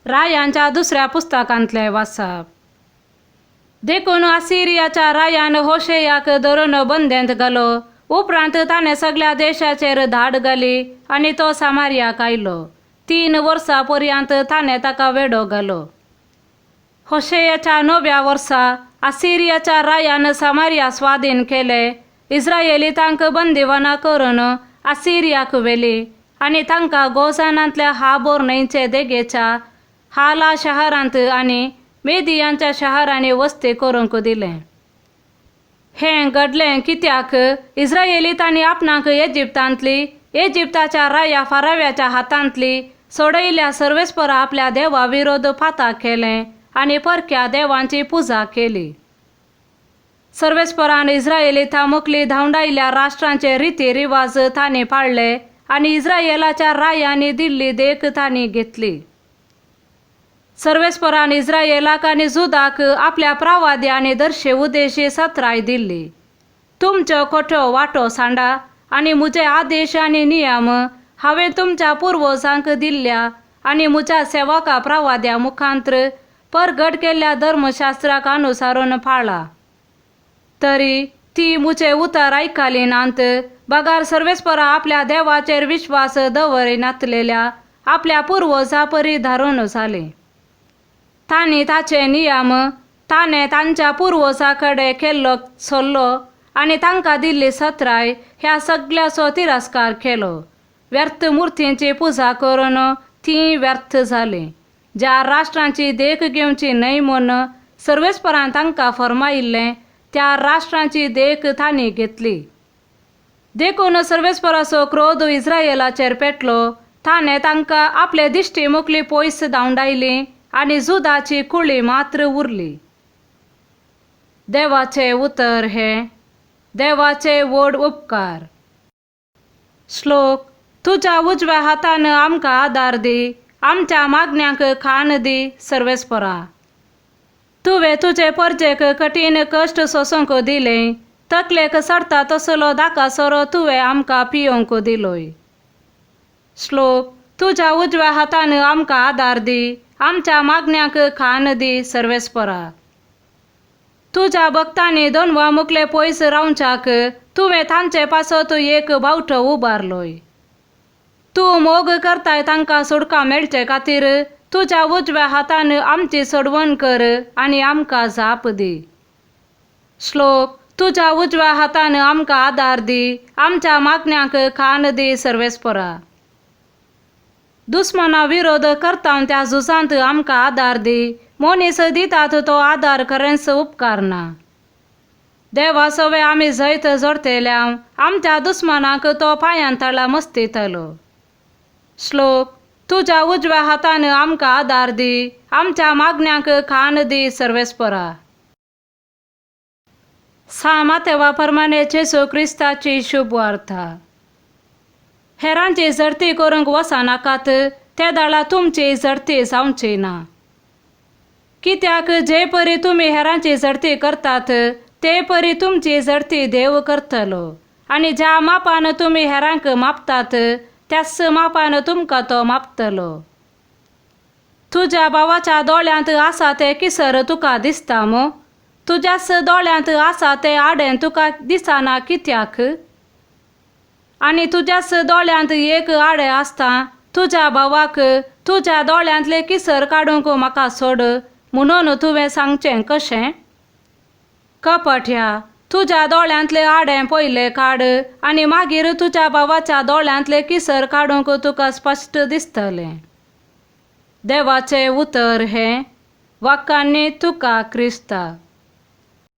रायांच्या दुसऱ्या पुस्तकांतले वाचप. देखून असिरियाच्या रायान होशेयाक धरून बंदेंत घालो. उपरांत ताणें सगळ्या देशाचेर धाड घाली आनी तो सामारियाक आयलो. 3 वर्सां पर्यंत ताणें ताका वेढो घालो. होशेयाच्या 9व्या वर्सा असिरियाच्या रायान सामारिया स्वाधीन केले. इस्रायेली तांक बंदिवाना करून असिरियाक व्हेली आनी तांकां गोजानांतल्या हाबोर न्हंयचे देगेच्या हाला शहरांत आनी मेदियांच्या शहरांनी वस्ती करूंक दिलें. हें घडलें कित्याक इस्रायेलींनी आपणाक इजिप्ताच्या राया फाराव्याच्या हातांतली सोडयिल्ल्या सर्वेस्परा आपल्या देवा विरोध फाता केलें आनी परक्या देवांची पुजा केली. सर्वेस्परान इस्रायेली मुखली धांवडायिल्ल्या राष्ट्रांचे रिती रिवाज तांणी पाळले आनी इस्रायेलाच्या रायांनी दिल्ली देख तांणी घेतली. सर्वेस्परान इस्रायेलाक आनी जुदाक आपल्या प्रवादी आनी दर्शे उद्देशी सत्राय दिल्ली. तुमच्यो खोट्यो वाटो सांडा आनी म्हजे आदेश आनी नियम हांवें तुमच्या पुर्वजांक दिल्ल्या आनी म्हज्या सेवका प्रवाद्या मुखांत्र परगट केल्ल्या धर्मशास्त्राक अनुसरून पाळा. तरी ती म्हजे उतर आयकली नात. बगार सर्वेस्परा आपल्या देवाचेर विश्वास दवरिनातलेल्या आपल्या पुर्वजां परी धारून जाले. तांणी ताचे नियम ताणें तांच्या पुर्वजां कडेन केल्लो सल्लो आनी तांकां दिल्ली सत्राय ह्या सगळ्याचो तिरस्कार केलो. व्यर्थ मुर्तींची पुजा करून ती व्यर्थ जाली. ज्या राष्ट्रांची देख घेवची न्हय म्हूण सर्वेस्परान तांकां फर्मायिल्लें त्या राष्ट्रांची देख तांणी घेतली. देखून सर्वेस्पराचो क्रोध इस्रायेलाचेर पेटलो. ताणें तांकां आपले दिश्टी मुखली पयस धांवडायली आनी जुदाची कुळी मात्र उरली. देवाचे उतर हे. देवाचे व्हड उपकार. श्लोक. तुज्या उजव्या हातान आमकां आदार दी, आमच्या मागण्यांक खाण दी सर्वेस्परा. तुवें तुजे परजेक कठीण कश्ट सोसूंक दिलें. तकलेक सडटा तसलो दाकासोरो तुवें आमकां पियोंक दिलोय. श्लोक. तुज्या उजव्या हातान आमकां आदार दी, आमच्या मागण्यांक खाण दी सर्वेस्परा. तुज्या भक्तांनी दोनवा मुखले पयस रावच्याक तुवें तांचे पासत एक बावटो उबारलोय. तूं मोग करताय तांकां सुडका मेळचे खातीर तुज्या उजव्या हातान आमची सोडवण कर आनी आमकां जाप दी. श्लोक. तुज्या उजव्या हातान आमकां आदार दी, आमच्या मागण्यांक खाण दी सर्वेस्परा. दुस्मना विरोध करता त्या झुजांत आमकां आदार दी. मनीस दितात तो आदार खरेंच उपकार ना. देवा सवे आमी जैत जोडतेल्या आमच्या दुस्मनाक तो पांयांतळा मस्तितलो. श्लोक. तुज्या उजव्या हातान आमकां आदार दी, आमच्या मागण्यांक खाण दी सर्वेस्परा. सामातेवा प्रमाणे जेसू क्रिस्ताची शुभ वार्ता. हेरांची झडती करूंक वचनाकात, ते दाळा तुमची झडती जावची ना. कित्याक जे परी तुमी हेरांची झडती करतात ते परी तुमची झडती देव करतलो. आनी ज्या मापान तुमी हेरांक मापतात त्याच मापान तुमकां तो मापतलो. तुज्या भावाच्या दोळ्यांत आसा ते किसर तुका दिसता मो? तुज्याच दोळ्यांत आसा ते आडें तुका दिसना कित्याक? आनी तुज्याच दोळ्यांत एक आडें आसता तुज्या भावाक तुज्या दोळ्यांतले किसर काडूंक म्हाका सोड म्हणून तुवें सांगचें कशें? कपट्या, तुज्या दोळ्यांतले आडें पयलें काड आनी मागीर तुज्या भावाच्या दोळ्यांतले किसर काडूंक तुका स्पश्ट दिसतलें. देवाचे उतर हें. वाक्यांनी तुका क्रिस्ता.